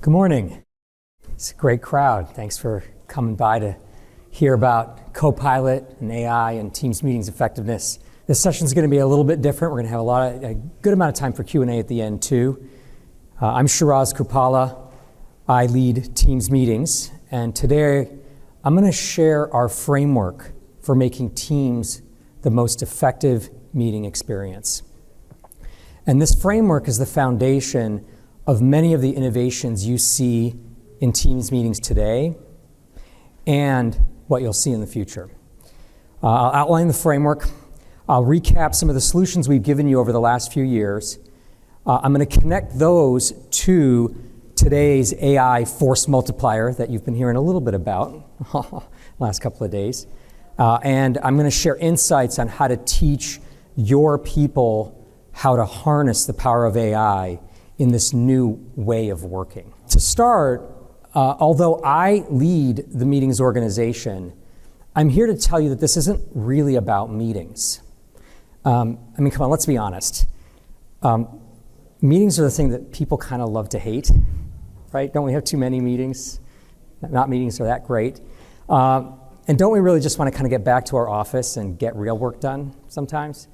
Good morning. It's a great crowd. Thanks for coming by to hear about Copilot and AI and Teams meetings effectiveness. This session is going to be a little bit different. We're going to have a good amount of time for Q&A at the end too. I'm Shiraz Kupala. I lead Teams meetings, and today I'm going to share our framework for making Teams the most effective meeting experience. And this framework is the foundation of many of the innovations you see in Teams meetings today and what you'll see in the future. I'll outline the framework. I'll recap some of the solutions we've given you over the last few years. I'm going to connect those to today's AI force multiplier that you've been hearing a little bit about last couple of days. And I'm going to share insights on how to teach your people how to harness the power of AI in this new way of working. To start, although I lead the meetings organization, I'm here to tell you that this isn't really about meetings. Come on, let's be honest. Meetings are the thing that people kind of love to hate, right? Don't we have too many meetings? Not meetings are that great. And don't we really just want to kind of get back to our office and get real work done sometimes?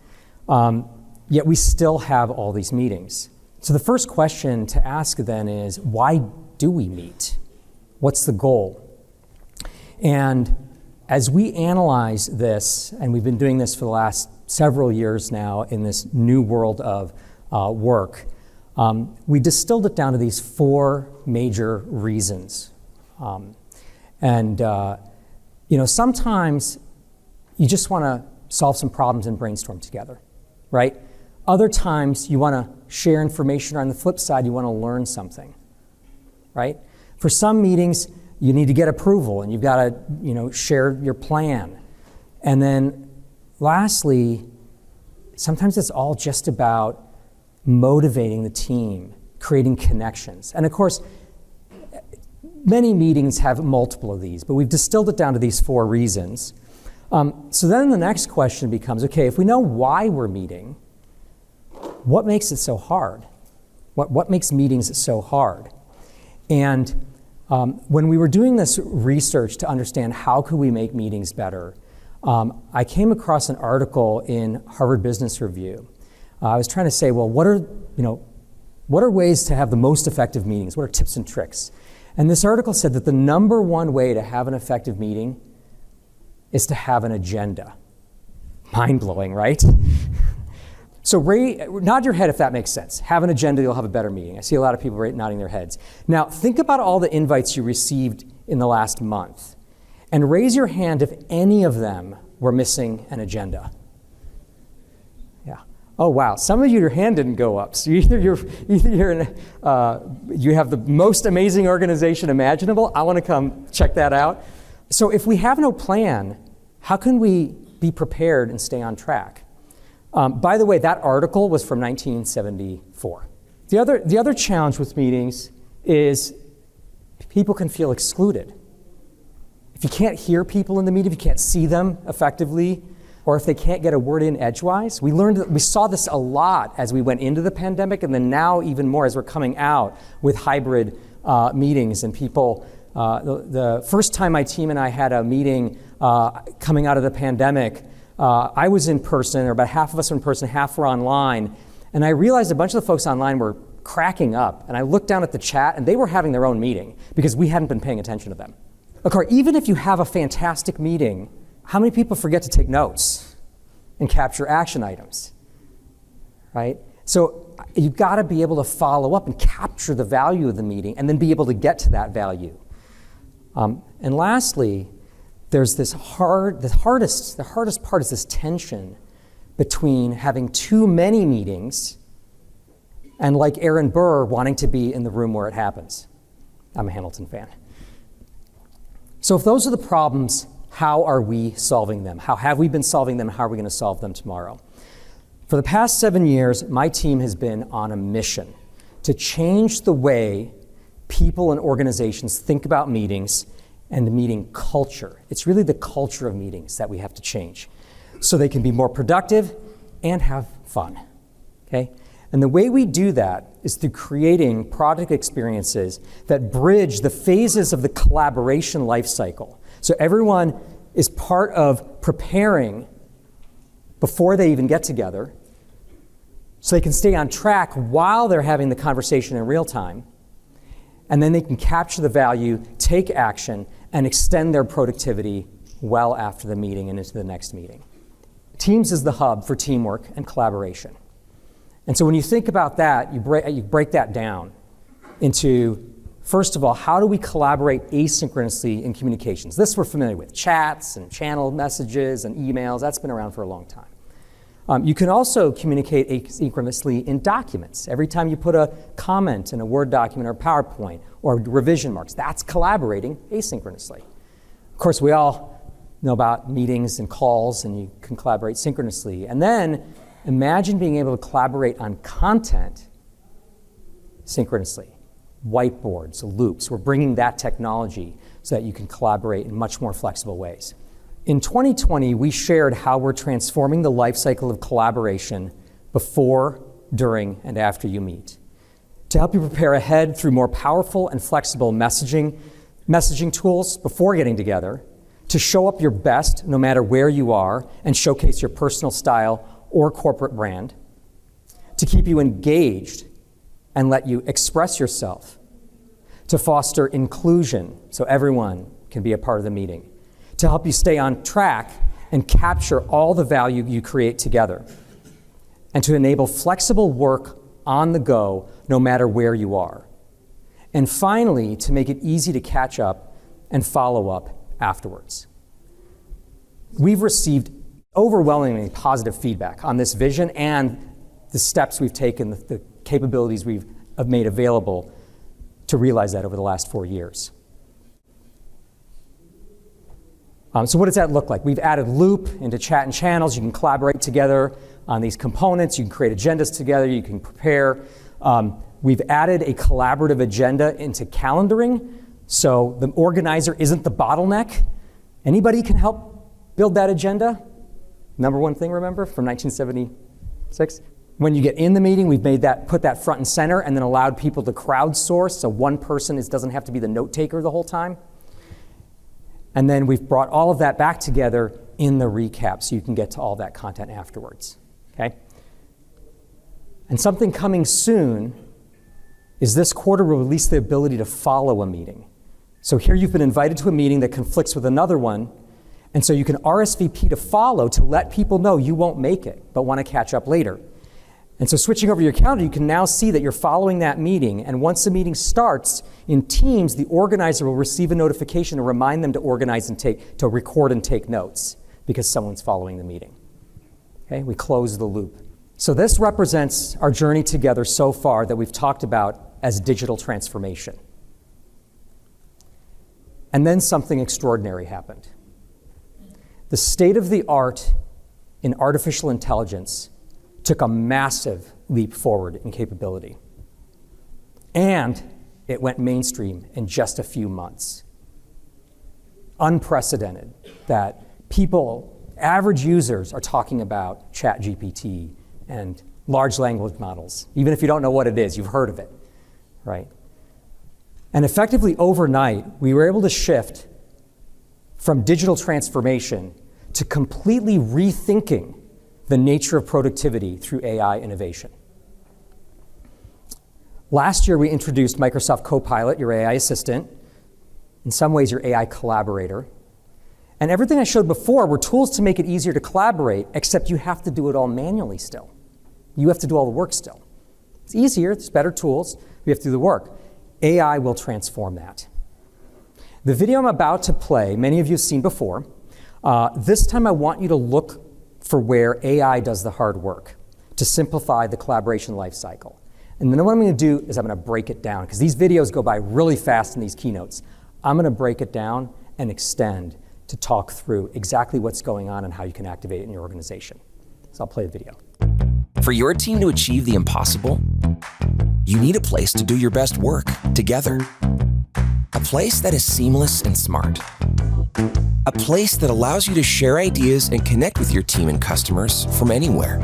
Yet we still have all these meetings. So the first question to ask then is, why do we meet? What's the goal? And as we analyze this, and we've been doing this for the last several years now in this new world of work, we distilled it down to these four major reasons. Sometimes you just want to solve some problems and brainstorm together, right? Other times you want to share information, or on the flip side, you want to learn something, right? For some meetings, you need to get approval and you've got to, share your plan. And then lastly, sometimes it's all just about motivating the team, creating connections. And of course, many meetings have multiple of these, but we've distilled it down to these four reasons. So then the next question becomes, okay, if we know why we're meeting, what makes it so hard? What makes meetings so hard? And when we were doing this research to understand how could we make meetings better, I came across an article in Harvard Business Review. I was trying to say, well, what are ways to have the most effective meetings? What are tips and tricks? And this article said that the number one way to have an effective meeting is to have an agenda. Mind-blowing, right? So nod your head if that makes sense. Have an agenda, you'll have a better meeting. I see a lot of people nodding their heads. Now, think about all the invites you received in the last month, and raise your hand if any of them were missing an agenda. Yeah. Oh, wow. Some of you, your hand didn't go up. So you have the most amazing organization imaginable. I want to come check that out. So if we have no plan, how can we be prepared and stay on track? By the way, that article was from 1974. The other challenge with meetings is people can feel excluded. If you can't hear people in the meeting, if you can't see them effectively, or if they can't get a word in edgewise, we saw this a lot as we went into the pandemic, and then now even more as we're coming out with hybrid meetings and people. The first time my team and I had a meeting coming out of the pandemic, I was in person, or about half of us were in person, half were online, and I realized a bunch of the folks online were cracking up, and I looked down at the chat, and they were having their own meeting because we hadn't been paying attention to them. Okay, even if you have a fantastic meeting, how many people forget to take notes and capture action items, right? So you've got to be able to follow up and capture the value of the meeting and then be able to get to that value. And lastly, there's the hardest part is this tension between having too many meetings and, like Aaron Burr, wanting to be in the room where it happens. I'm a Hamilton fan. So if those are the problems, how are we solving them? How have we been solving them? How are we going to solve them tomorrow? For the past 7 years, my team has been on a mission to change the way people and organizations think about meetings and the meeting culture. It's really the culture of meetings that we have to change so they can be more productive and have fun, okay? And the way we do that is through creating product experiences that bridge the phases of the collaboration lifecycle. So everyone is part of preparing before they even get together, so they can stay on track while they're having the conversation in real time, and then they can capture the value, take action, and extend their productivity well after the meeting and into the next meeting. Teams is the hub for teamwork and collaboration. And so when you think about that, you break that down into, first of all, how do we collaborate asynchronously in communications? This we're familiar with, chats and channel messages and emails. That's been around for a long time. You can also communicate asynchronously in documents. Every time you put a comment in a Word document or PowerPoint or revision marks, that's collaborating asynchronously. Of course, we all know about meetings and calls, and you can collaborate synchronously. And then imagine being able to collaborate on content synchronously. Whiteboards, loops, we're bringing that technology so that you can collaborate in much more flexible ways. In 2020, we shared how we're transforming the life cycle of collaboration before, during, and after you meet, to help you prepare ahead through more powerful and flexible messaging tools before getting together, to show up your best no matter where you are and showcase your personal style or corporate brand, to keep you engaged and let you express yourself, to foster inclusion so everyone can be a part of the meeting, to help you stay on track and capture all the value you create together, and to enable flexible work on the go no matter where you are. And finally, to make it easy to catch up and follow up afterwards. We've received overwhelmingly positive feedback on this vision and the steps we've taken, the capabilities we've made available to realize that over the last 4 years. So what does that look like? We've added Loop into chat and channels. You can collaborate together on these components. You can create agendas together. You can prepare. We've added a collaborative agenda into calendaring, so the organizer isn't the bottleneck. Anybody can help build that agenda. Number one thing, remember, from 1976? When you get in the meeting, we've put that front and center and then allowed people to crowdsource, so one person doesn't have to be the note taker the whole time. And then we've brought all of that back together in the recap so you can get to all that content afterwards, okay? And something coming soon is this quarter we'll release the ability to follow a meeting. So here you've been invited to a meeting that conflicts with another one, and so you can RSVP to follow to let people know you won't make it, but want to catch up later. And so switching over your calendar, you can now see that you're following that meeting, and once the meeting starts, in Teams, the organizer will receive a notification to remind them to organize and to record and take notes because someone's following the meeting. Okay, we close the loop. So this represents our journey together so far that we've talked about as digital transformation. And then something extraordinary happened. The state of the art in artificial intelligence took a massive leap forward in capability. And it went mainstream in just a few months. Unprecedented that people, average users, are talking about ChatGPT and large language models. Even if you don't know what it is, you've heard of it, right? And effectively overnight, we were able to shift from digital transformation to completely rethinking the nature of productivity through AI innovation. Last year, we introduced Microsoft Copilot, your AI assistant, in some ways your AI collaborator. And everything I showed before were tools to make it easier to collaborate, except you have to do it all manually still. You have to do all the work still. It's easier, there's better tools, we have to do the work. AI will transform that. The video I'm about to play, many of you have seen before. This time I want you to look for where AI does the hard work to simplify the collaboration lifecycle. And then what I'm going to do is I'm going to break it down, because these videos go by really fast in these keynotes. I'm going to break it down and extend to talk through exactly what's going on and how you can activate it in your organization. So I'll play the video. For your team to achieve the impossible, you need a place to do your best work together. A place that is seamless and smart. A place that allows you to share ideas and connect with your team and customers from anywhere.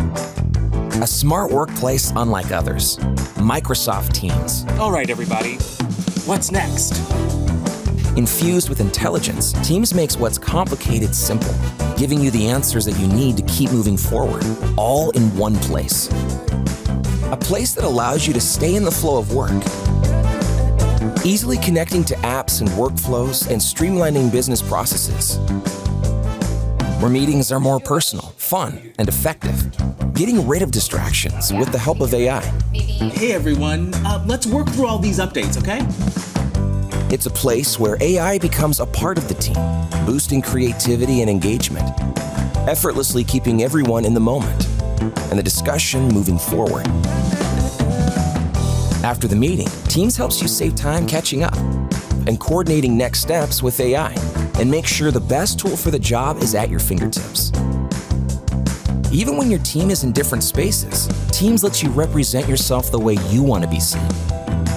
A smart workplace unlike others. Microsoft Teams. All right, everybody, what's next? Infused with intelligence, Teams makes what's complicated simple, giving you the answers that you need to keep moving forward, all in one place. A place that allows you to stay in the flow of work, easily connecting to apps and workflows and streamlining business processes. Where meetings are more personal, fun, and effective, getting rid of distractions with the help of AI. Hey, everyone, let's work through all these updates, okay? It's a place where AI becomes a part of the team, boosting creativity and engagement, effortlessly keeping everyone in the moment, and the discussion moving forward. After the meeting, Teams helps you save time catching up and coordinating next steps with AI, and make sure the best tool for the job is at your fingertips. Even when your team is in different spaces, Teams lets you represent yourself the way you want to be seen,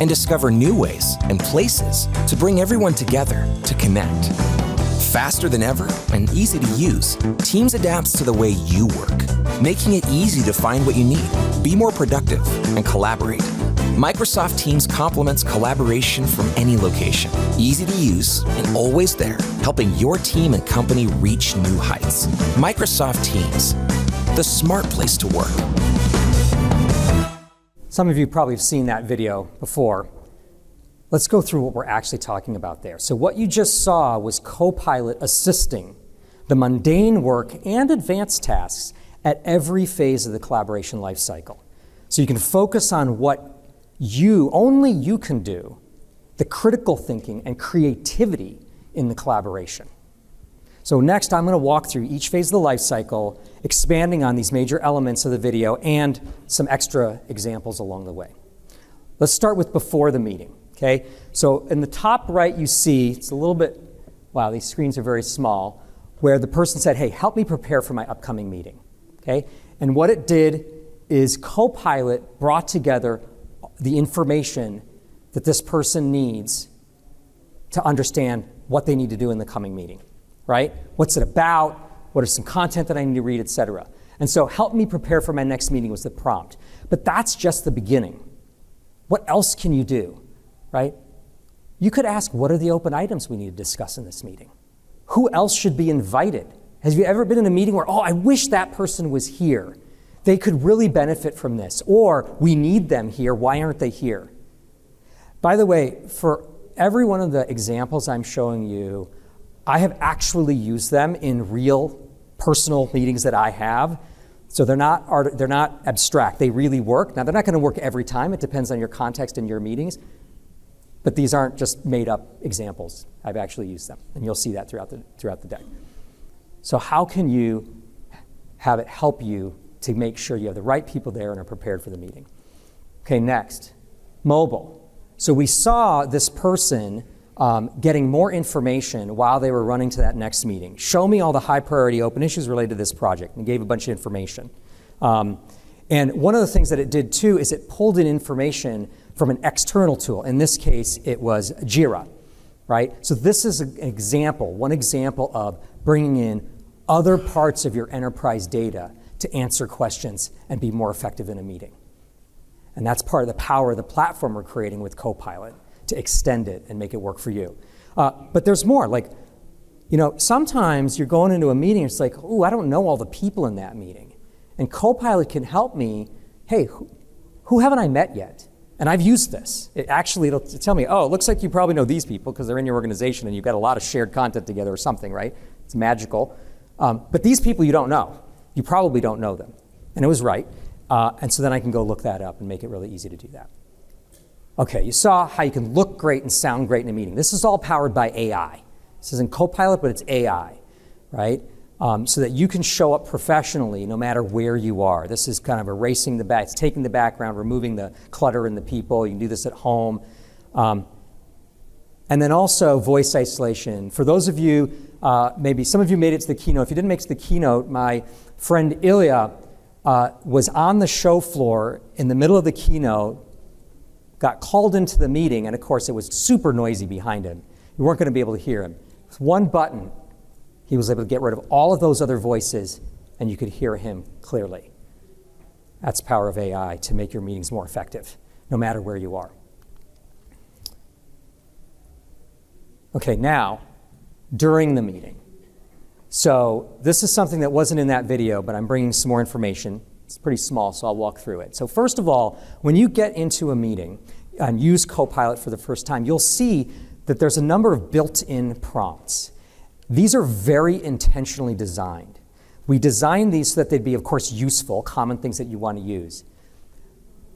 and discover new ways and places to bring everyone together to connect. Faster than ever and easy to use, Teams adapts to the way you work, making it easy to find what you need, be more productive, and collaborate. Microsoft Teams complements collaboration from any location, easy to use and always there, helping your team and company reach new heights. Microsoft Teams, the smart place to work. Some of you probably have seen that video before. Let's go through what we're actually talking about there. So what you just saw was Copilot assisting the mundane work and advanced tasks at every phase of the collaboration lifecycle. So you can focus on what only you can do, the critical thinking and creativity in the collaboration. So next, I'm going to walk through each phase of the life cycle, expanding on these major elements of the video and some extra examples along the way. Let's start with before the meeting, okay? So in the top right, you see, it's a little bit, wow, these screens are very small, where the person said, hey, help me prepare for my upcoming meeting, okay? And what it did is Copilot brought together the information that this person needs to understand what they need to do in the coming meeting, right? What's it about? What are some content that I need to read, et cetera? And so help me prepare for my next meeting was the prompt. But that's just the beginning. What else can you do, right? You could ask, what are the open items we need to discuss in this meeting? Who else should be invited? Have you ever been in a meeting where, oh, I wish that person was here. They could really benefit from this. Or we need them here. Why aren't they here? By the way, for every one of the examples I'm showing you, I have actually used them in real personal meetings that I have. So they're not abstract. They really work. Now, they're not going to work every time. It depends on your context and your meetings. But these aren't just made up examples. I've actually used them. And you'll see that throughout the deck. So how can you have it help you to make sure you have the right people there and are prepared for the meeting? Okay, next, mobile. So we saw this person getting more information while they were running to that next meeting. Show me all the high priority open issues related to this project, and gave a bunch of information. And one of the things that it did too is it pulled in information from an external tool. In this case, it was Jira, right? So this is one example of bringing in other parts of your enterprise data to answer questions and be more effective in a meeting. And that's part of the power of the platform we're creating with Copilot, to extend it and make it work for you. But there's more. Like, sometimes you're going into a meeting, it's like, oh, I don't know all the people in that meeting. And Copilot can help me, hey, who haven't I met yet? And I've used this. It'll tell me, oh, it looks like you probably know these people because they're in your organization and you've got a lot of shared content together or something, right? It's magical. But these people you don't know. You probably don't know them. And it was right. And so then I can go look that up and make it really easy to do that. Okay, you saw how you can look great and sound great in a meeting. This is all powered by AI. This isn't Copilot, but it's AI, right? So that you can show up professionally no matter where you are. This is kind of erasing it's taking the background, removing the clutter in the people. You can do this at home. And then also voice isolation. For those of you, maybe some of you made it to the keynote. If you didn't make it to the keynote, my friend Ilya was on the show floor in the middle of the keynote, got called into the meeting, and of course it was super noisy behind him. You weren't going to be able to hear him. With one button, he was able to get rid of all of those other voices, and you could hear him clearly. That's the power of AI to make your meetings more effective, no matter where you are. Okay, now, during the meeting. So this is something that wasn't in that video, but I'm bringing some more information. It's pretty small, so I'll walk through it. So first of all, when you get into a meeting and use Copilot for the first time, you'll see that there's a number of built-in prompts. These are very intentionally designed. We designed these so that they'd be, of course, useful, common things that you want to use.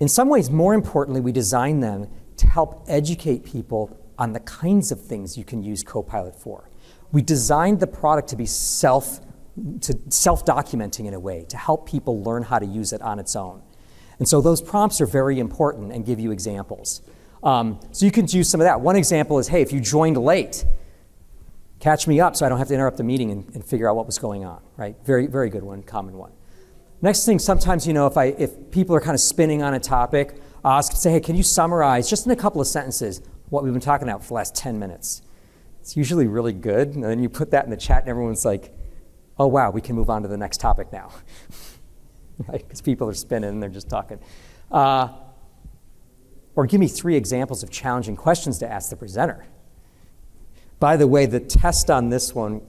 In some ways, more importantly, we designed them to help educate people on the kinds of things you can use Copilot for. We designed the product to be self-documenting in a way, to help people learn how to use it on its own. And so those prompts are very important and give you examples. So you can use some of that. One example is, hey, if you joined late, catch me up so I don't have to interrupt the meeting and figure out what was going on, right? Very, very good one, common one. Next thing, sometimes, if people are kind of spinning on a topic, say, hey, can you summarize just in a couple of sentences what we've been talking about for the last 10 minutes? It's usually really good. And then you put that in the chat and everyone's like, oh, wow, we can move on to the next topic now. Right? Because people are spinning and they're just talking. Or give me 3 examples of challenging questions to ask the presenter. By the way, the test on this one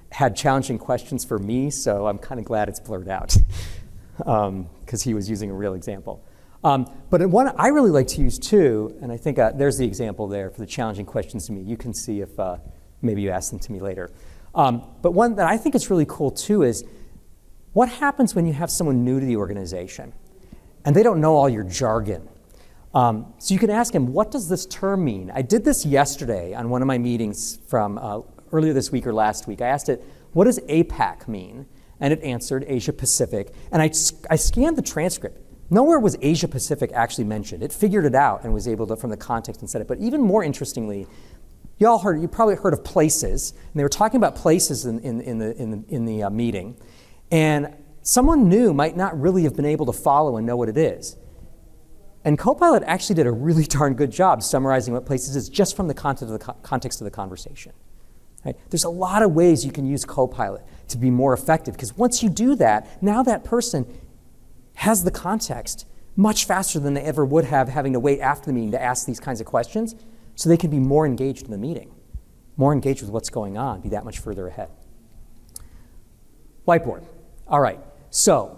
had challenging questions for me, so I'm kind of glad it's blurred out because he was using a real example. But one I really like to use too, and I think there's the example there for the challenging questions to me. You can see if maybe you ask them to me later. But one that I think is really cool too is what happens when you have someone new to the organization and they don't know all your jargon. So you can ask him, what does this term mean? I did this yesterday on one of my meetings from earlier this week or last week. I asked it, what does APAC mean? And it answered Asia Pacific. And I scanned the transcript. Nowhere was Asia Pacific actually mentioned. It figured it out and was able to, from the context, and said it. But even more interestingly, you probably heard of places, and they were talking about places in the meeting. And someone new might not really have been able to follow and know what it is. And Copilot actually did a really darn good job summarizing what places is just from the context of the conversation. Right? There's a lot of ways you can use Copilot to be more effective, because once you do that, now that person has the context much faster than they ever would have having to wait after the meeting to ask these kinds of questions, so they can be more engaged in the meeting, more engaged with what's going on, be that much further ahead. Whiteboard. All right, so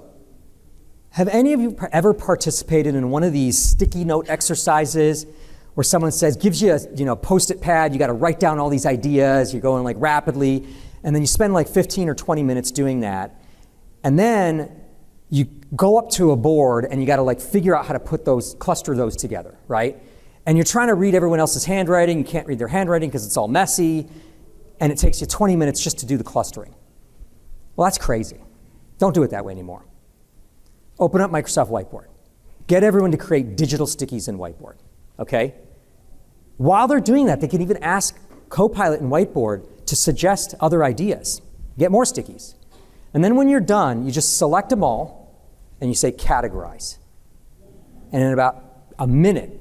have any of you ever participated in one of these sticky note exercises where someone gives you a Post-it pad, you got to write down all these ideas, you're going like rapidly, and then you spend like 15 or 20 minutes doing that, and then you go up to a board and you got to like figure out how to cluster those together, right? And you're trying to read everyone else's handwriting, you can't read their handwriting because it's all messy, and it takes you 20 minutes just to do the clustering. Well, that's crazy. Don't do it that way anymore. Open up Microsoft Whiteboard. Get everyone to create digital stickies in Whiteboard, okay? While they're doing that, they can even ask Copilot in Whiteboard to suggest other ideas. Get more stickies. And then when you're done, you just select them all and you say categorize. And in about a minute,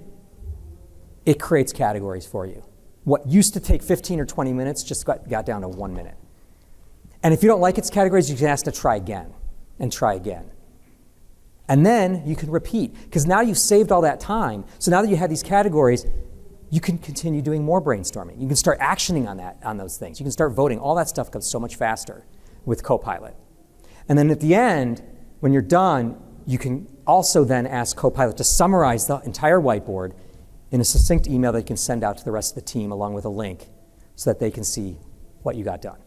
it creates categories for you. What used to take 15 or 20 minutes just got down to 1 minute. And if you don't like its categories, you can ask to try again and try again. And then you can repeat, because now you've saved all that time. So now that you have these categories, you can continue doing more brainstorming. You can start actioning on those things. You can start voting. All that stuff goes so much faster with Copilot. And then at the end, when you're done, you can also then ask Copilot to summarize the entire whiteboard in a succinct email that you can send out to the rest of the team along with a link so that they can see what you got done.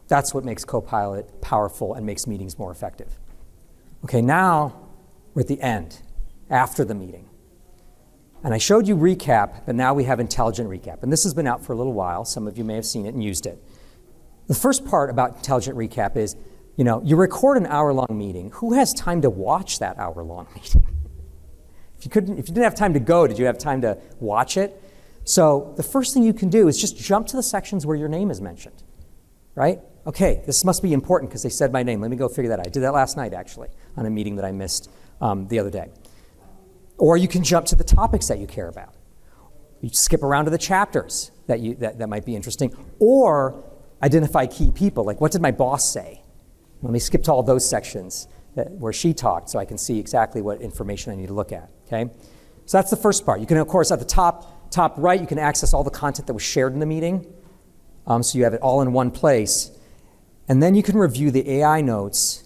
That's what makes Copilot powerful and makes meetings more effective. Okay, now we're at the end, after the meeting. And I showed you recap, but now we have intelligent recap. And this has been out for a little while. Some of you may have seen it and used it. The first part about intelligent recap is, you record an hour-long meeting. Who has time to watch that hour-long meeting? If you didn't have time to go, did you have time to watch it? So the first thing you can do is just jump to the sections where your name is mentioned, right? Okay, this must be important because they said my name. Let me go figure that out. I did that last night, actually, on a meeting that I missed the other day. Or you can jump to the topics that you care about. You skip around to the chapters that might be interesting. Or identify key people, like what did my boss say? Let me skip to all those sections where she talked so I can see exactly what information I need to look at, okay? So that's the first part. You can, of course, at the top right, you can access all the content that was shared in the meeting. So you have it all in one place. And then you can review the AI notes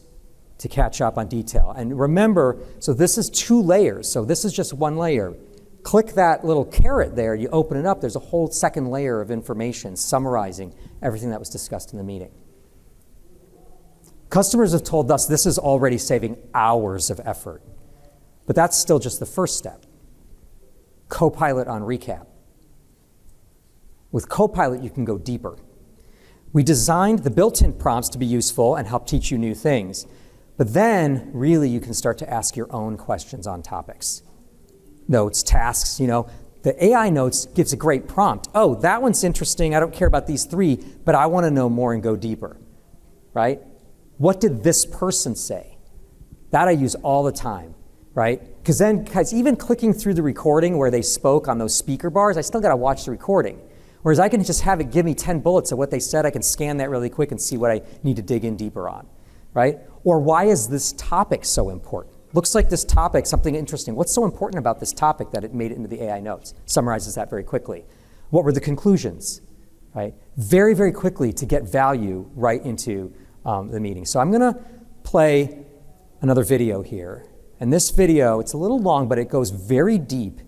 to catch up on detail. And remember, so this is 2 layers. So this is just 1 layer. Click that little caret there, you open it up, there's a whole second layer of information summarizing everything that was discussed in the meeting. Customers have told us this is already saving hours of effort. But that's still just the first step. Copilot on recap. With Copilot, you can go deeper. We designed the built-in prompts to be useful and help teach you new things. But then, really, you can start to ask your own questions on topics. Notes, tasks, The AI notes gives a great prompt. Oh, that one's interesting. I don't care about these 3, but I want to know more and go deeper, right? What did this person say? That I use all the time, right? Because then, guys, even clicking through the recording where they spoke on those speaker bars, I still got to watch the recording. Whereas I can just have it give me 10 bullets of what they said. I can scan that really quick and see what I need to dig in deeper on, right? Or why is this topic so important? Looks like this topic, something interesting. What's so important about this topic that it made it into the AI notes? Summarizes that very quickly. What were the conclusions, right? Very, very quickly to get value right into the meeting. So I'm going to play another video here. And this video, it's a little long, but it goes very deep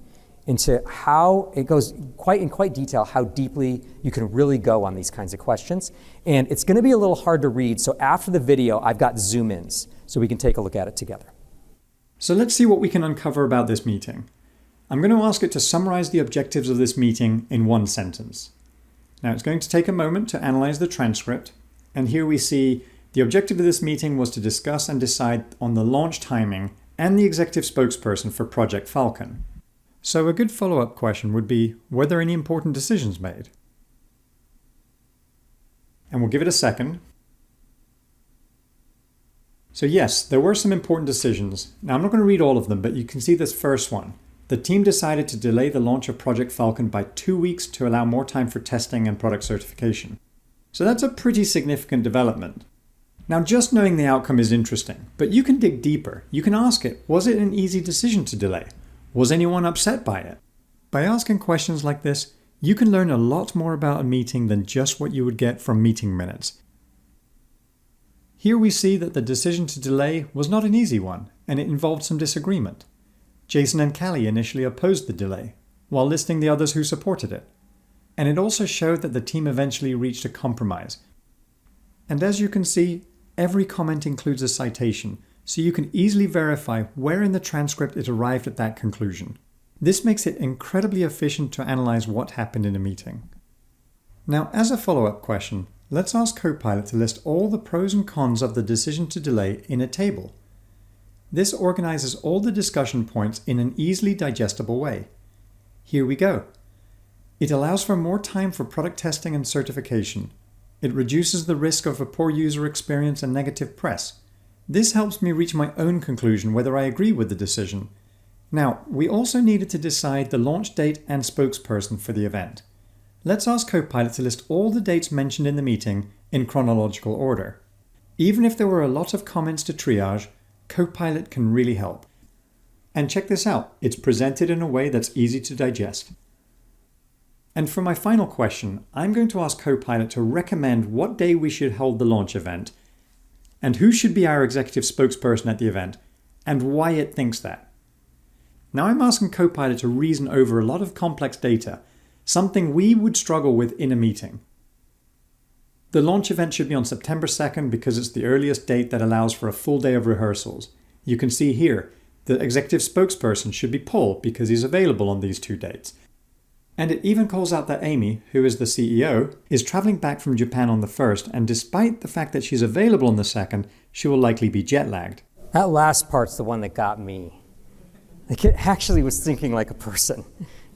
into how it goes in quite detail how deeply you can really go on these kinds of questions. And it's going to be a little hard to read, so after the video, I've got zoom ins so we can take a look at it together. So let's see what we can uncover about this meeting. I'm going to ask it to summarize the objectives of this meeting in 1 sentence. Now it's going to take a moment to analyze the transcript, and here we see the objective of this meeting was to discuss and decide on the launch timing and the executive spokesperson for Project Falcon. So a good follow-up question would be, were there any important decisions made? And we'll give it a second. So yes, there were some important decisions. Now I'm not going to read all of them, but you can see this first one. The team decided to delay the launch of Project Falcon by 2 weeks to allow more time for testing and product certification. So that's a pretty significant development. Now just knowing the outcome is interesting, but you can dig deeper. You can ask it, was it an easy decision to delay? Was anyone upset by it? By asking questions like this, you can learn a lot more about a meeting than just what you would get from meeting minutes. Here we see that the decision to delay was not an easy one, and it involved some disagreement. Jason and Callie initially opposed the delay, while listing the others who supported it. And it also showed that the team eventually reached a compromise. And as you can see, every comment includes a citation, so you can easily verify where in the transcript it arrived at that conclusion. This makes it incredibly efficient to analyze what happened in a meeting. Now, as a follow-up question, let's ask Copilot to list all the pros and cons of the decision to delay in a table. This organizes all the discussion points in an easily digestible way. Here we go. It allows for more time for product testing and certification. It reduces the risk of a poor user experience and negative press. This helps me reach my own conclusion whether I agree with the decision. Now, we also needed to decide the launch date and spokesperson for the event. Let's ask Copilot to list all the dates mentioned in the meeting in chronological order. Even if there were a lot of comments to triage, Copilot can really help. And check this out, it's presented in a way that's easy to digest. And for my final question, I'm going to ask Copilot to recommend what day we should hold the launch event, and who should be our executive spokesperson at the event, and why it thinks that. Now I'm asking Copilot to reason over a lot of complex data, something we would struggle with in a meeting. The launch event should be on September 2nd because it's the earliest date that allows for a full day of rehearsals. You can see here, the executive spokesperson should be Paul because he's available on these 2 dates. And it even calls out that Amy, who is the CEO, is traveling back from Japan on the 1st, and despite the fact that she's available on the 2nd, she will likely be jet-lagged. That last part's the one that got me. Like, it actually was thinking like a person,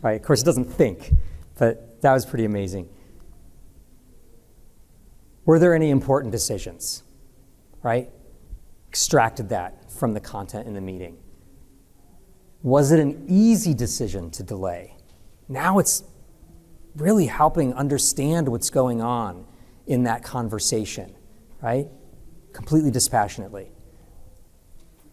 right? Of course, it doesn't think, but that was pretty amazing. Were there any important decisions, right? Extracted that from the content in the meeting. Was it an easy decision to delay? Now it's really helping understand what's going on in that conversation, right? Completely dispassionately.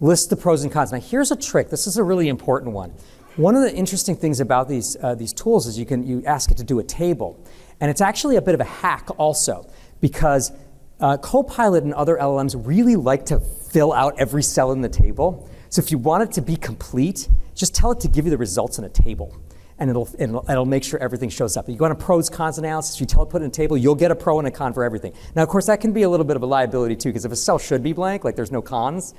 list the pros and cons. Now here's a trick. This is a really important one. One of the interesting things about these tools is you ask it to do a table. And it's actually a bit of a hack also, because Copilot and other LLMs really like to fill out every cell in the table. So if you want it to be complete, just tell it to give you the results in a table. And it'll make sure everything shows up. You go on a pros, cons analysis, you tell it to put it in a table, you'll get a pro and a con for everything. Now, of course, that can be a little bit of a liability too, because if a cell should be blank, like there's no cons,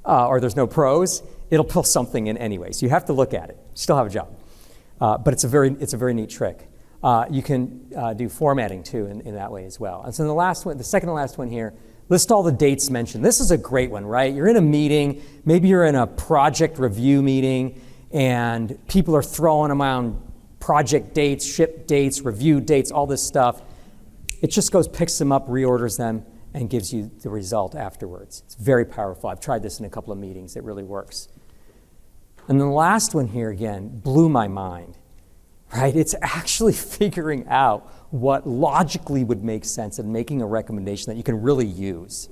or there's no pros, it'll pull something in anyway. So you have to look at it. You still have a job. But it's a very neat trick. You can do formatting too in that way as well. And so the second to last one here, list all the dates mentioned. This is a great one, right? You're in a meeting, maybe you're in a project review meeting, and people are throwing around project dates, ship dates, review dates, all this stuff. It just goes, picks them up, reorders them, and gives you the result afterwards. It's very powerful. I've tried this in a couple of meetings. It really works. And then the last one here, again, blew my mind, right? It's actually figuring out what logically would make sense and making a recommendation that you can really use.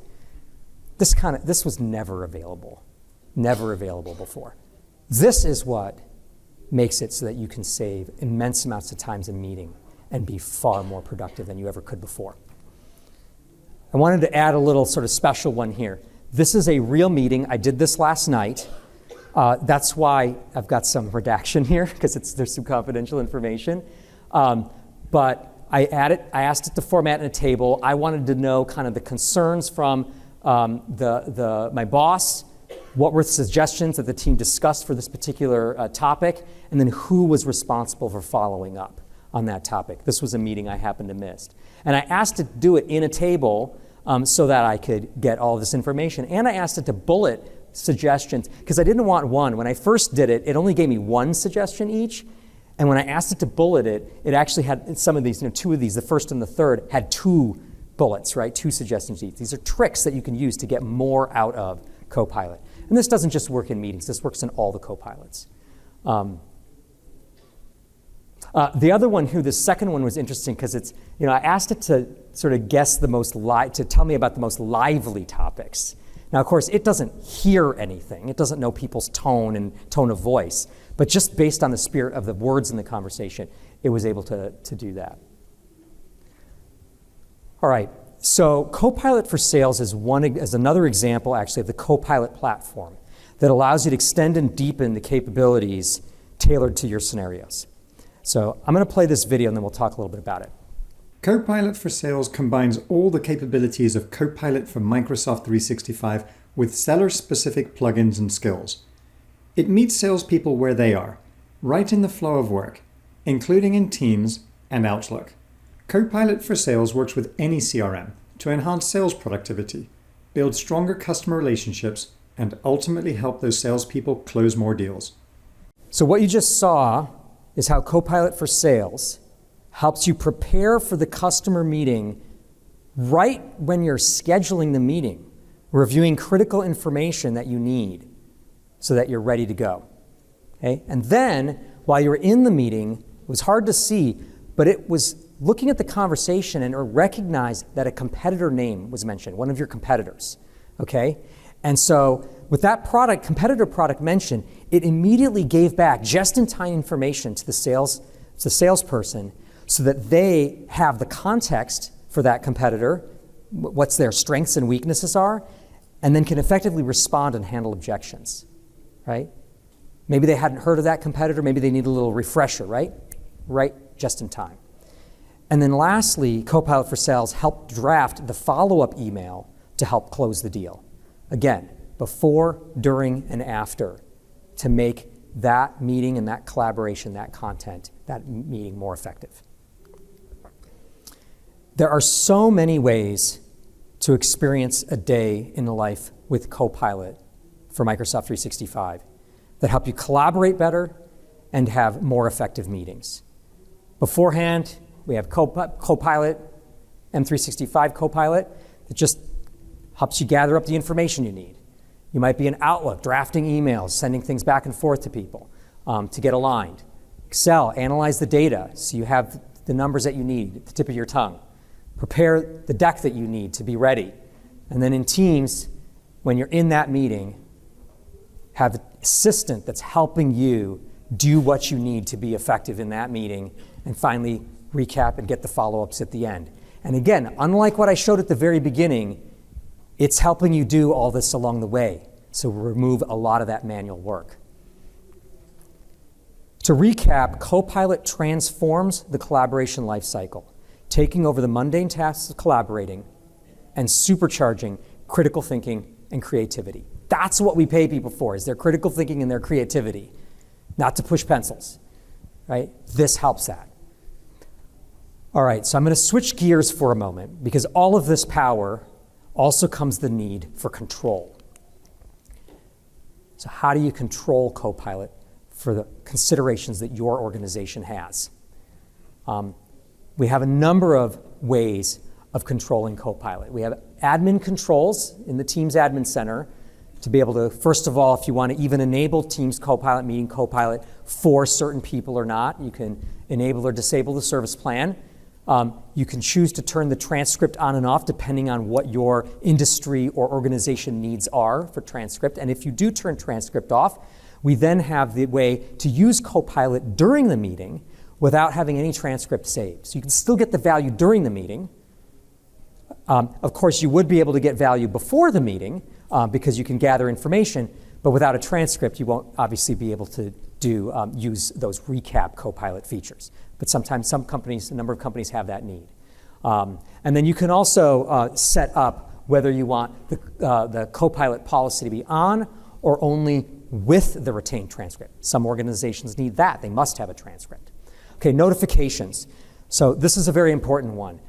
This was never available before. This is what makes it so that you can save immense amounts of time in meeting and be far more productive than you ever could before. I wanted to add a little sort of special one here. This is a real meeting. I did this last night. That's why I've got some redaction here, because there's some confidential information. But I asked it to format in a table. I wanted to know kind of the concerns from my boss, what were the suggestions that the team discussed for this particular topic, and then who was responsible for following up on that topic. This was a meeting I happened to miss. And I asked it to do it in a table so that I could get all of this information. And I asked it to bullet suggestions, because I didn't want one. When I first did it, it only gave me one suggestion each. And when I asked it to bullet it, it actually had some of these, two of these, the first and the third, had 2 bullets, right? 2 suggestions each. These are tricks that you can use to get more out of Copilot. And this doesn't just work in meetings, this works in all the Copilots. The other one, the second one was interesting because it's, I asked it to sort of guess to tell me about the most lively topics. Now, of course, it doesn't hear anything. It doesn't know people's tone and tone of voice. But just based on the spirit of the words in the conversation, it was able to do that. All right, so Copilot for Sales is another example, actually, of the Copilot platform that allows you to extend and deepen the capabilities tailored to your scenarios. So I'm going to play this video, and then we'll talk a little bit about it. Copilot for Sales combines all the capabilities of Copilot from Microsoft 365 with seller-specific plugins and skills. It meets salespeople where they are, right in the flow of work, including in Teams and Outlook. Copilot for Sales works with any CRM to enhance sales productivity, build stronger customer relationships, and ultimately help those salespeople close more deals. So what you just saw is how Copilot for Sales helps you prepare for the customer meeting right when you're scheduling the meeting, reviewing critical information that you need so that you're ready to go. Okay? And then, while you were in the meeting, it was hard to see, but it was looking at the conversation and it recognized that a competitor name was mentioned, one of your competitors. Okay? And so, with that competitor product mentioned, it immediately gave back just-in-time information to the salesperson so that they have the context for that competitor, what's their strengths and weaknesses are, and then can effectively respond and handle objections, right? Maybe they hadn't heard of that competitor, maybe they need a little refresher, right? Right, just in time. And then lastly, Copilot for Sales helped draft the follow-up email to help close the deal. Again, before, during, and after, to make that meeting and that collaboration, that content, that meeting more effective. There are so many ways to experience a day in the life with Copilot for Microsoft 365 that help you collaborate better and have more effective meetings. Beforehand, we have Copilot, M365 Copilot, that just helps you gather up the information you need. You might be in Outlook, drafting emails, sending things back and forth to people to get aligned. Excel, analyze the data so you have the numbers that you need at the tip of your tongue. Prepare the deck that you need to be ready. And then in Teams, when you're in that meeting, have an assistant that's helping you do what you need to be effective in that meeting, and finally recap and get the follow-ups at the end. And again, unlike what I showed at the very beginning, it's helping you do all this along the way. So remove a lot of that manual work. To recap, Copilot transforms the collaboration lifecycle, taking over the mundane tasks of collaborating and supercharging critical thinking and creativity. That's what we pay people for, is their critical thinking and their creativity, not to push pencils, right? This helps that. All right, so I'm going to switch gears for a moment, because all of this power also comes the need for control. So how do you control Copilot for the considerations that your organization has? We have a number of ways of controlling Copilot. We have admin controls in the Teams Admin Center to be able to, first of all, if you want to even enable Teams Copilot, meeting Copilot for certain people or not, you can enable or disable the service plan. You can choose to turn the transcript on and off depending on what your industry or organization needs are for transcript. And if you do turn transcript off, we then have the way to use Copilot during the meeting without having any transcript saved. So you can still get the value during the meeting. Of course, you would be able to get value before the meeting because you can gather information, but without a transcript, you won't obviously be able to use those recap Copilot features. But sometimes some companies, a number of companies have that need. And then you can also set up whether you want the Copilot policy to be on or only with the retained transcript. Some organizations need that. They must have a transcript. Okay, notifications. So this is a very important one.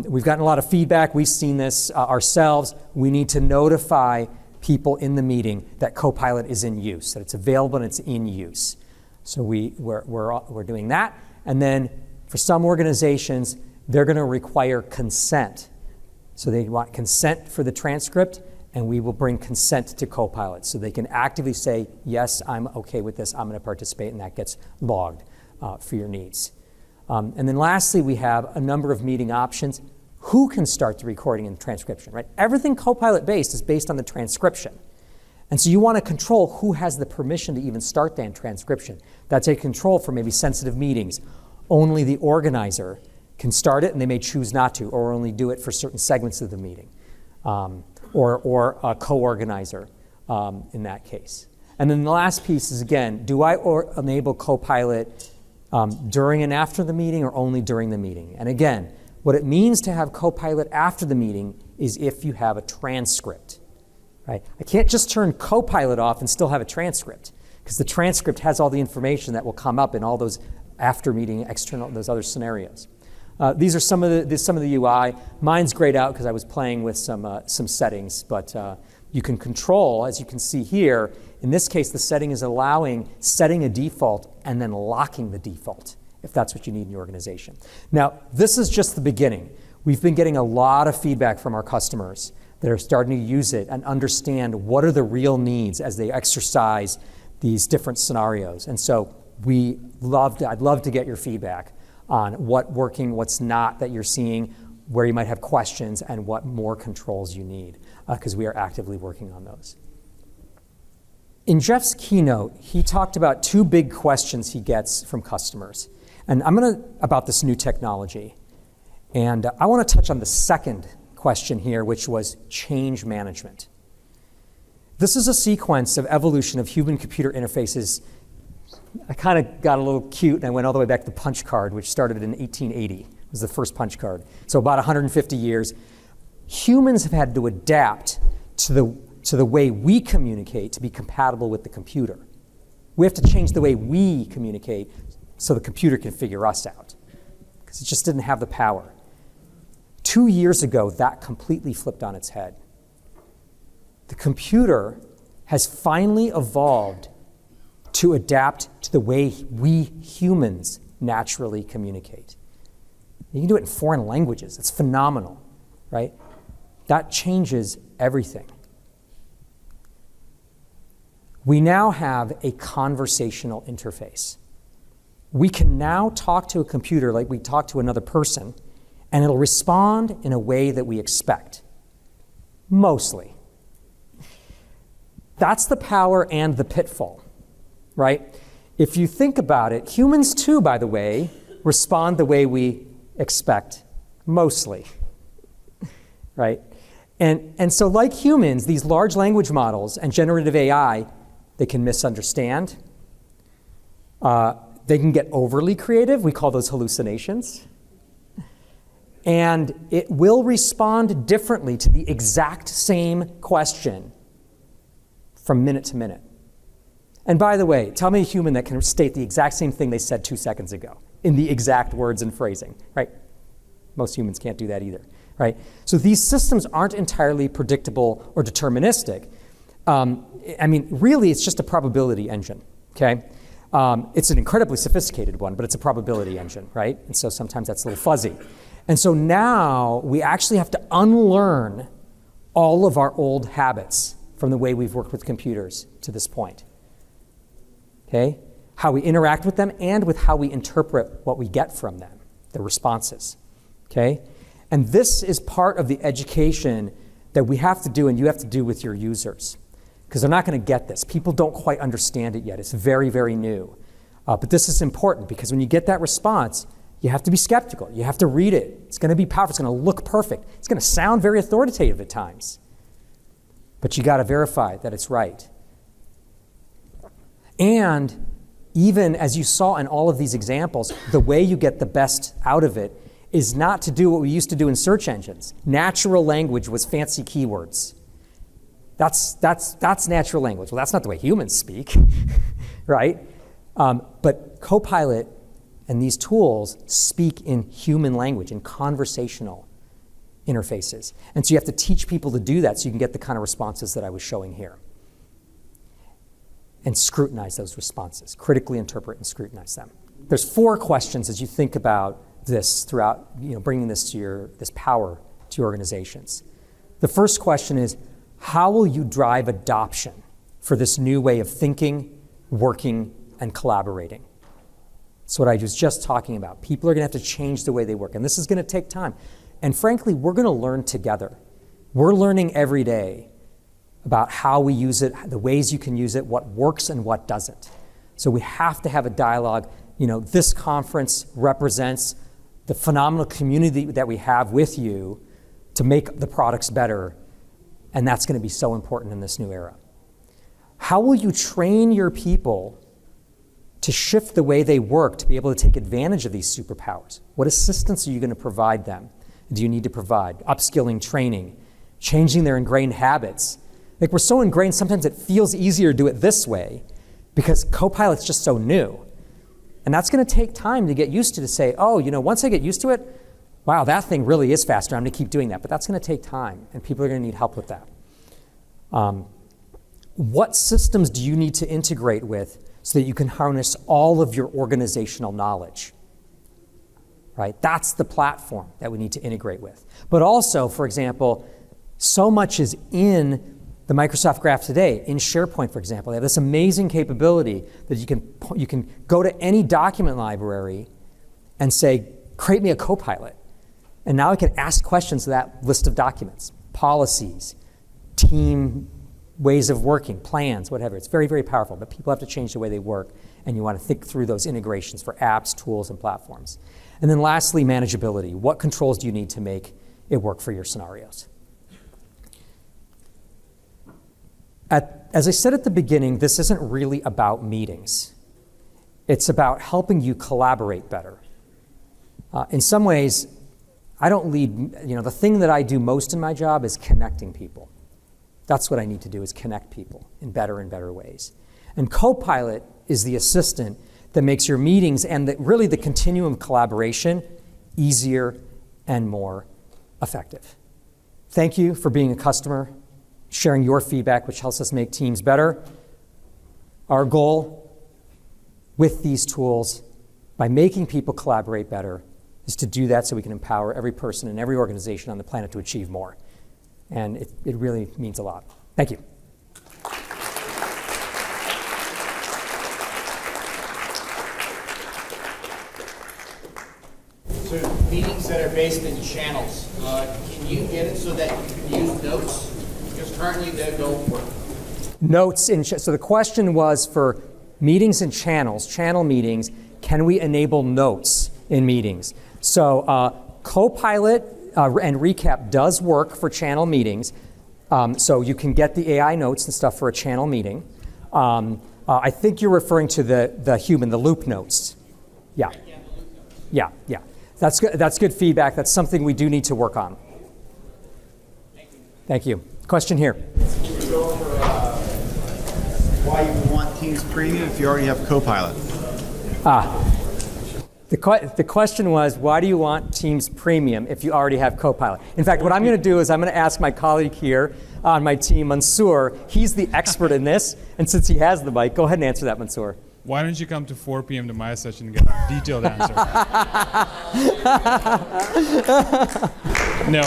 We've gotten a lot of feedback. We've seen this ourselves. We need to notify people in the meeting that Copilot is in use, that it's available and it's in use. So we're doing that. And then for some organizations, they're going to require consent. So they want consent for the transcript, and we will bring consent to Copilot. So they can actively say, yes, I'm okay with this, I'm going to participate, and that gets logged for your needs. And then lastly, we have a number of meeting options. Who can start the recording and the transcription, right? Everything Copilot based is based on the transcription. And so you want to control who has the permission to even start that transcription. That's a control for maybe sensitive meetings. Only the organizer can start it, and they may choose not to, or only do it for certain segments of the meeting, or a co-organizer in that case. And then the last piece is, again, do I enable Copilot during and after the meeting, or only during the meeting? And again, what it means to have Copilot after the meeting is if you have a transcript. Right? I can't just turn Copilot off and still have a transcript, because the transcript has all the information that will come up in all those after-meeting external, those other scenarios. These are some of the UI. Mine's grayed out because I was playing with some settings, but you can control, as you can see here. In this case, the setting is setting a default and then locking the default, if that's what you need in your organization. Now, this is just the beginning. We've been getting a lot of feedback from our customers that are starting to use it and understand what are the real needs as they exercise these different scenarios. And so I'd love to get your feedback on what's working, what's not that you're seeing, where you might have questions, and what more controls you need, because we are actively working on those. In Jeff's keynote, he talked about two big questions he gets from customers. And about this new technology. And I want to touch on the second question here, which was change management. This is a sequence of evolution of human-computer interfaces. I kind of got a little cute, and I went all the way back to the punch card, which started in 1880. It was the first punch card. So about 150 years. Humans have had to adapt to the way we communicate to be compatible with the computer. We have to change the way we communicate so the computer can figure us out, because it just didn't have the power. 2 years ago, that completely flipped on its head. The computer has finally evolved to adapt to the way we humans naturally communicate. You can do it in foreign languages. It's phenomenal, right? That changes everything. We now have a conversational interface. We can now talk to a computer like we talk to another person, and it'll respond in a way that we expect. Mostly. That's the power and the pitfall, right? If you think about it, humans too, by the way, respond the way we expect, mostly, right? And so like humans, these large language models and generative AI, they can misunderstand. They can get overly creative. We call those hallucinations. And it will respond differently to the exact same question from minute to minute. And by the way, tell me a human that can state the exact same thing they said 2 seconds ago in the exact words and phrasing, right? Most humans can't do that either, right? So these systems aren't entirely predictable or deterministic. I mean, really, it's just a probability engine, okay? It's an incredibly sophisticated one, but it's a probability engine, right? And so sometimes that's a little fuzzy. And so now we actually have to unlearn all of our old habits from the way we've worked with computers to this point. Okay? How we interact with them and with how we interpret what we get from them, the responses. Okay? And this is part of the education that we have to do and you have to do with your users. Because they're not going to get this. People don't quite understand it yet. It's very, very new. But this is important because when you get that response, you have to be skeptical. You have to read it. It's going to be powerful. It's going to look perfect. It's going to sound very authoritative at times. But you got to verify that it's right. And even as you saw in all of these examples, the way you get the best out of it is not to do what we used to do in search engines. Natural language was fancy keywords. That's natural language. Well, that's not the way humans speak, right? But Copilot and these tools speak in human language, in conversational interfaces. And so you have to teach people to do that so you can get the kind of responses that I was showing here. And scrutinize those responses, critically interpret and scrutinize them. There's 4 questions as you think about this throughout, bringing this power to your organizations. The first question is, how will you drive adoption for this new way of thinking, working, and collaborating? That's what I was just talking about. People are going to have to change the way they work, and this is going to take time. And frankly, we're going to learn together. We're learning every day about how we use it, the ways you can use it, what works and what doesn't. So we have to have a dialogue. This conference represents the phenomenal community that we have with you to make the products better. And that's going to be so important in this new era. How will you train your people to shift the way they work to be able to take advantage of these superpowers? What assistance are you going to provide them? Do you need to provide upskilling, training, changing their ingrained habits? Like, we're so ingrained, sometimes it feels easier to do it this way because Copilot's just so new. And that's going to take time to get used to say, once I get used to it, wow, that thing really is faster. I'm going to keep doing that. But that's going to take time, and people are going to need help with that. What systems do you need to integrate with so that you can harness all of your organizational knowledge? Right? That's the platform that we need to integrate with. But also, for example, so much is in the Microsoft Graph today. In SharePoint, for example, they have this amazing capability that you can go to any document library and say, create me a Copilot. And now I can ask questions to that list of documents, policies, team ways of working, plans, whatever. It's very, very powerful, but people have to change the way they work, and you want to think through those integrations for apps, tools, and platforms. And then lastly, manageability. What controls do you need to make it work for your scenarios? As I said at the beginning, this isn't really about meetings. It's about helping you collaborate better. In some ways, I don't lead, the thing that I do most in my job is connecting people. That's what I need to do, is connect people in better and better ways. And Copilot is the assistant that makes your meetings and really the continuum of collaboration easier and more effective. Thank you for being a customer, sharing your feedback, which helps us make teams better. Our goal with these tools, by making people collaborate better, is to do that so we can empower every person in every organization on the planet to achieve more. And it really means a lot. Thank you. So meetings that are based in channels, can you get it so that you can use notes? Because currently they don't work. notes in, so the question was for meetings and channels, channel meetings, can we enable notes in meetings? So Copilot and Recap does work for channel meetings. So you can get the AI notes and stuff for a channel meeting. I think you're referring to the loop notes. Yeah. Yeah, yeah. That's good feedback. That's something we do need to work on. Thank you. Question here. Can you go over why you want Teams Premium if you already have Copilot? The question was, why do you want Teams Premium if you already have Copilot? In fact, what I'm going to do is I'm going to ask my colleague here on my team, Mansoor. He's the expert in this, and since he has the mic, go ahead and answer that, Mansoor. Why don't you come to 4 p.m. to my session and get a detailed answer? No,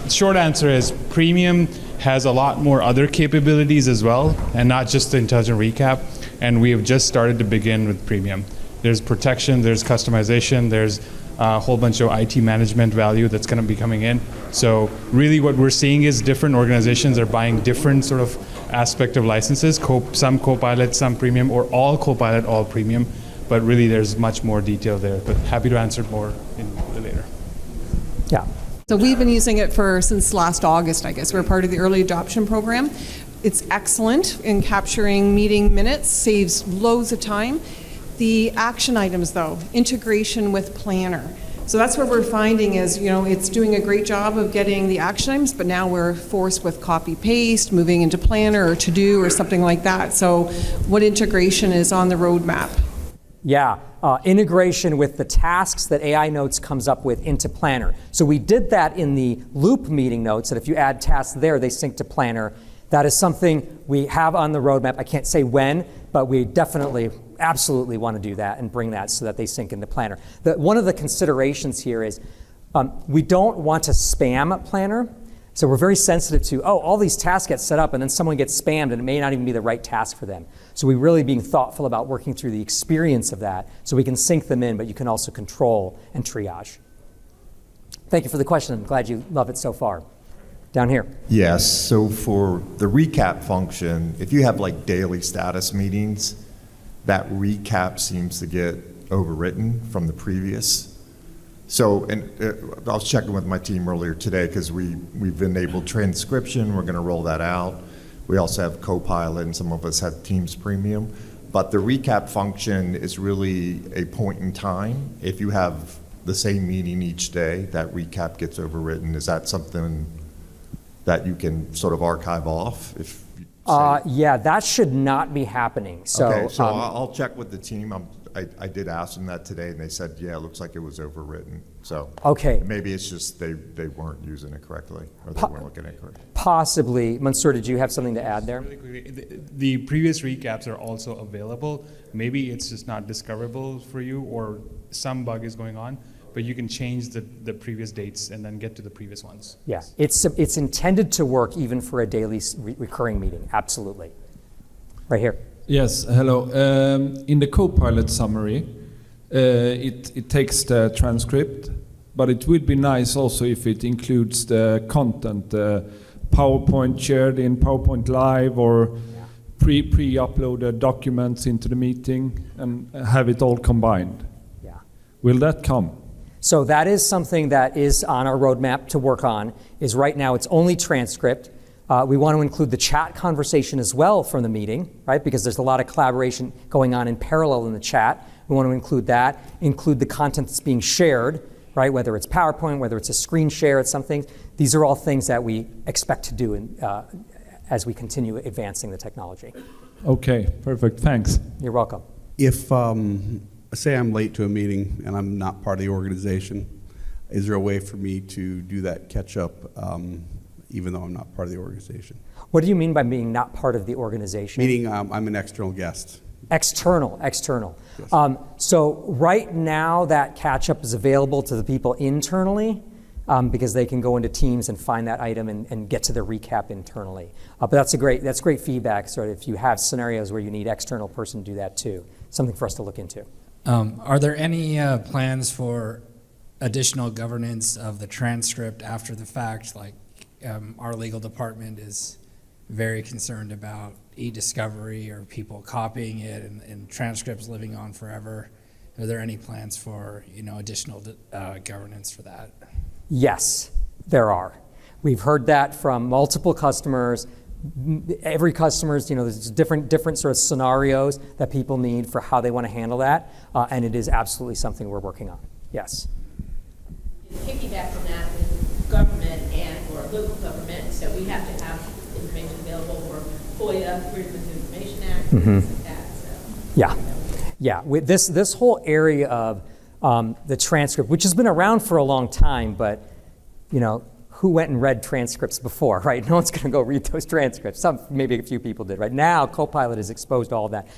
short answer is Premium has a lot more other capabilities as well, and not just the intelligent recap. And we have just started to begin with Premium. There's protection, there's customization, there's a whole bunch of IT management value that's going to be coming in. So really what we're seeing is different organizations are buying different sort of aspect of licenses, some Copilot, some Premium, or all Copilot, all Premium. But really there's much more detail there. But happy to answer more later. Yeah. So we've been using it since last August, I guess. We're part of the early adoption program. It's excellent in capturing meeting minutes, saves loads of time. The action items, though, integration with Planner. So that's what we're finding is, it's doing a great job of getting the action items, but now we're forced with copy-paste, moving into Planner or To-Do or something like that. So what integration is on the roadmap? Yeah, integration with the tasks that AI Notes comes up with into Planner. So we did that in the loop meeting notes, that if you add tasks there, they sync to Planner. That is something we have on the roadmap. I can't say when, but we definitely, absolutely want to do that and bring that so that they sync into Planner. One of the considerations here is we don't want to spam Planner. So we're very sensitive to, all these tasks get set up and then someone gets spammed and it may not even be the right task for them. So we're really being thoughtful about working through the experience of that so we can sync them in, but you can also control and triage. Thank you for the question. I'm glad you love it so far. Down here. Yes, so for the recap function, if you have like daily status meetings, that recap seems to get overwritten from the previous. So, and I was checking with my team earlier today because we've enabled transcription, we're going to roll that out. We also have Copilot and some of us have Teams Premium. But the recap function is really a point in time. If you have the same meeting each day, that recap gets overwritten. Is that something that you can sort of archive off? Yeah, that should not be happening. So, okay, so I'll check with the team. I did ask them that today, and they said, yeah, it looks like it was overwritten. So okay, maybe it's just they weren't using it correctly, or they weren't looking at it correctly. Possibly. Mansoor, did you have something to add there? Really quickly, the previous recaps are also available. Maybe it's just not discoverable for you, or some bug is going on. But you can change the previous dates and then get to the previous ones. Yeah, it's intended to work even for a daily recurring meeting, absolutely. Right here. Yes, hello. In the Copilot summary, it takes the transcript, but it would be nice also if it includes the content, PowerPoint shared in PowerPoint Live, or pre-uploaded documents into the meeting, and have it all combined. Yeah. Will that come? So that is something that is on our roadmap to work on, is right now it's only transcript. We want to include the chat conversation as well from the meeting, right? Because there's a lot of collaboration going on in parallel in the chat. We want to include that, include the content that's being shared, right? Whether it's PowerPoint, whether it's a screen share, it's something. These are all things that we expect to do as we continue advancing the technology. Okay, perfect, thanks. You're welcome. If, say I'm late to a meeting and I'm not part of the organization, is there a way for me to do that catch up even though I'm not part of the organization? What do you mean by being not part of the organization? Meaning I'm an external guest. External. Yes. So right now that catch-up is available to the people internally because they can go into Teams and find that item and get to the recap internally. But that's great feedback. So if you have scenarios where you need external person to do that too, something for us to look into. Are there any plans for additional governance of the transcript after the fact, like our legal department is very concerned about e-discovery or people copying it and transcripts living on forever. Are there any plans for, additional governance for that? Yes, there are. We've heard that from multiple customers. Every customer's, there's different sort of scenarios that people need for how they want to handle that, and it is absolutely something we're working on. Yes. Piggyback on that with government or local government, so we have to have information available for FOIA, Freedom of Information Act, things like that. So. Yeah. With this whole area of the transcript, which has been around for a long time, but who went and read transcripts before, right? No one's going to go read those transcripts. Maybe a few people did, right? Now, Copilot has exposed all of that,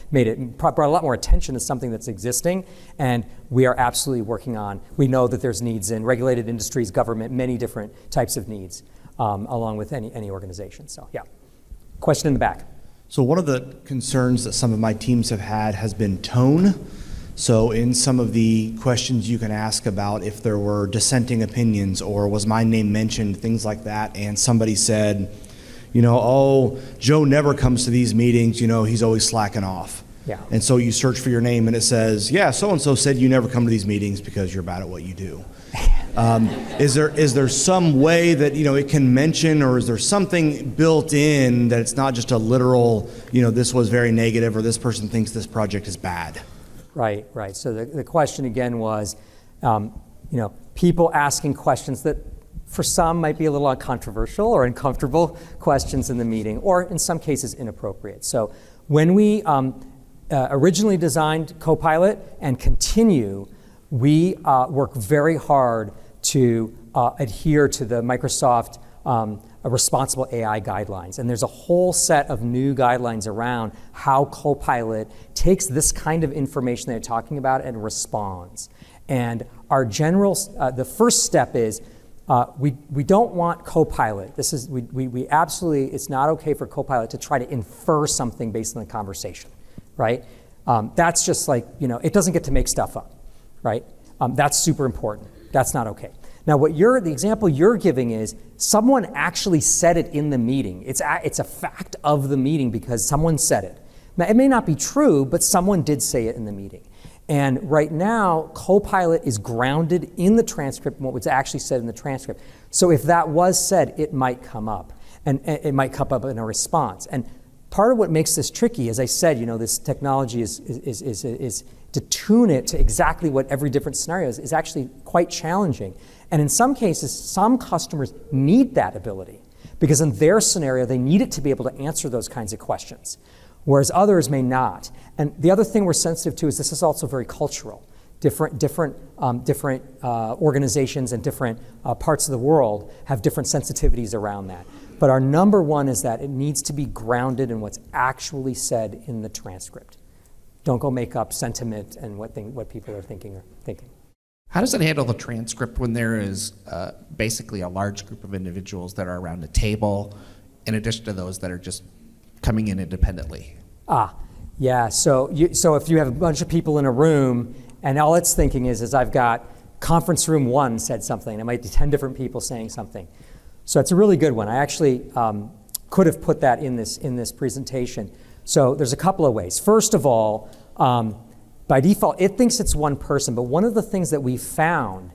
brought a lot more attention to something that's existing, and we are absolutely working on. We know that there's needs in regulated industries, government, many different types of needs, along with any organization. So, yeah. Question in the back. So one of the concerns that some of my teams have had has been tone. So in some of the questions you can ask about if there were dissenting opinions or was my name mentioned, things like that, and somebody said, oh, Joe never comes to these meetings, he's always slacking off. Yeah. And so you search for your name and it says, yeah, so-and-so said you never come to these meetings because you're bad at what you do. Is there some way that it can mention, or is there something built in that it's not just a literal, this was very negative or this person thinks this project is bad? Right. So the question again was, people asking questions that for some might be a little controversial or uncomfortable questions in the meeting, or in some cases inappropriate. So when we originally designed Copilot and continue, we work very hard to adhere to the Microsoft responsible AI guidelines. And there's a whole set of new guidelines around how Copilot takes this kind of information that you're talking about and responds. And our general, the first step is we don't want Copilot. We absolutely, it's not okay for Copilot to try to infer something based on the conversation, right? That's just like, it doesn't get to make stuff up, right? That's super important. That's not okay. Now, the example you're giving is someone actually said it in the meeting. It's a fact of the meeting because someone said it. Now, it may not be true, but someone did say it in the meeting. And right now, Copilot is grounded in the transcript, what was actually said in the transcript. So if that was said, it might come up, and it might come up in a response. And part of what makes this tricky, as I said, this technology is to tune it to exactly what every different scenario is actually quite challenging. And in some cases, some customers need that ability because in their scenario, they need it to be able to answer those kinds of questions, whereas others may not. And the other thing we're sensitive to is this is also very cultural. Different organizations and different parts of the world have different sensitivities around that. But our number one is that it needs to be grounded in what's actually said in the transcript. Don't go make up sentiment and what people are thinking. How does it handle the transcript when there is basically a large group of individuals that are around a table, in addition to those that are just coming in independently? Yeah. So if you have a bunch of people in a room and all it's thinking is I've got conference room 1 said something, it might be 10 different people saying something. So it's a really good one. I actually could have put that in this presentation. So there's a couple of ways. First of all, by default, it thinks it's one person, but one of the things that we found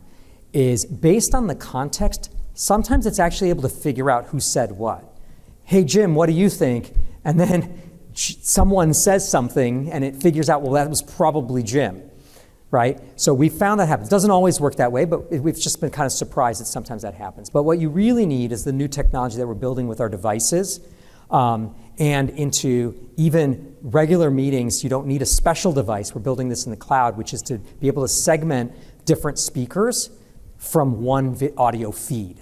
is based on the context, sometimes it's actually able to figure out who said what. Hey, Jim, what do you think? And then someone says something and it figures out, well, that was probably Jim, right? So we found that happens. It doesn't always work that way, but we've just been kind of surprised that sometimes that happens. But what you really need is the new technology that we're building with our devices, and into even regular meetings. You don't need a special device. We're building this in the cloud, which is to be able to segment different speakers from one audio feed.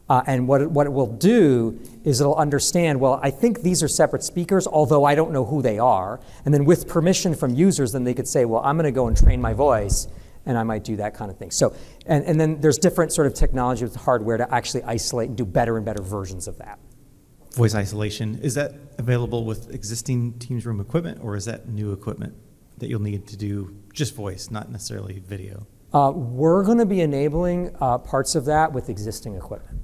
And what it will do is it'll understand, well, I think these are separate speakers, although I don't know who they are. And then with permission from users, then they could say, well, I'm going to go and train my voice, and I might do that kind of thing. So, and then there's different sort of technology with hardware to actually isolate and do better and better versions of that. Voice isolation, is that available with existing Teams room equipment, or is that new equipment that you'll need to do just voice, not necessarily video? We're going to be enabling parts of that with existing equipment.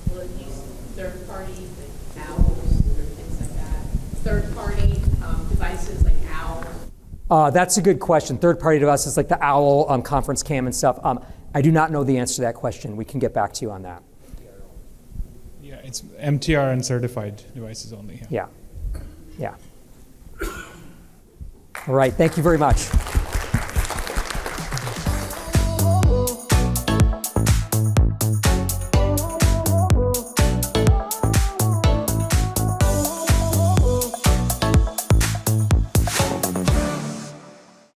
Will it use third-party like owls or things like that? Third-party devices like owls? That's a good question. Third-party devices like the OWL conference cam and stuff. I do not know the answer to that question. We can get back to you on that. Yeah, it's MTR and certified devices only. Yeah. Yeah. All right. Thank you very much.